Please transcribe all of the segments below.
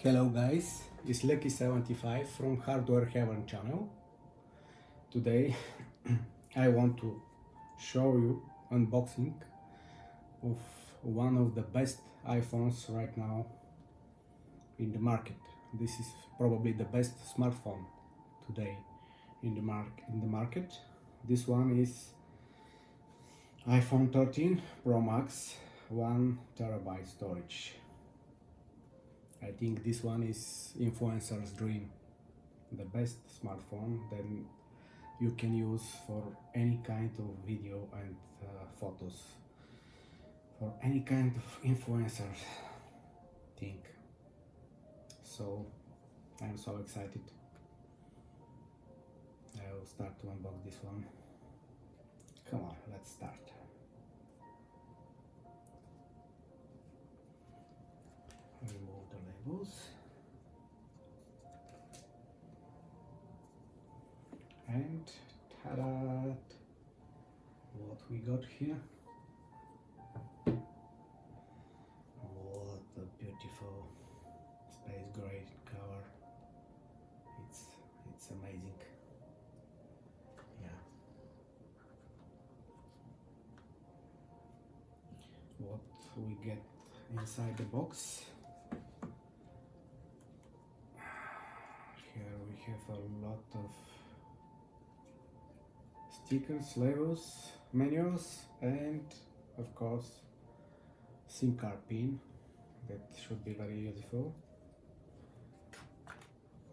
Hello guys, it's Lucky75 from Hardware Heaven channel. Today I want to show you unboxing of one of the best iPhones right now in the market. This is probably the best smartphone today in the market. This one is iPhone 13 Pro Max, 1 TB storage. I think this one is influencer's dream, the best smartphone that you can use for any kind of video and photos, for any kind of influencer thing. So I'm so excited. I will start to unbox this one. Come on, let's start. Remove the labels. And ta-da! What we got here? What a beautiful space gray cover. It's amazing. Yeah. What we get inside the box? Here we have a lot of stickers, labels, manuals, and of course SIM card pin that should be very useful.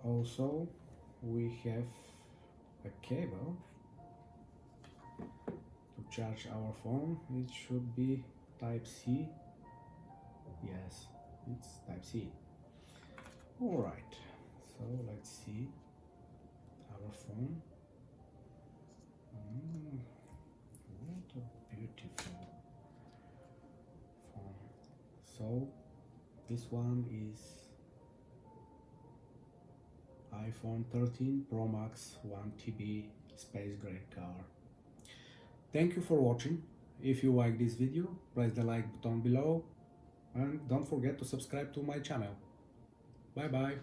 Also we have a cable to charge our phone. It should be type C. Yes, it's type C. Alright, so let's see our phone. What a beautiful phone. So this one is iPhone 13 Pro Max 1 TB space gray cover. Thank you for watching. If you like this video, press the like button below and don't forget to subscribe to my channel. Bye bye.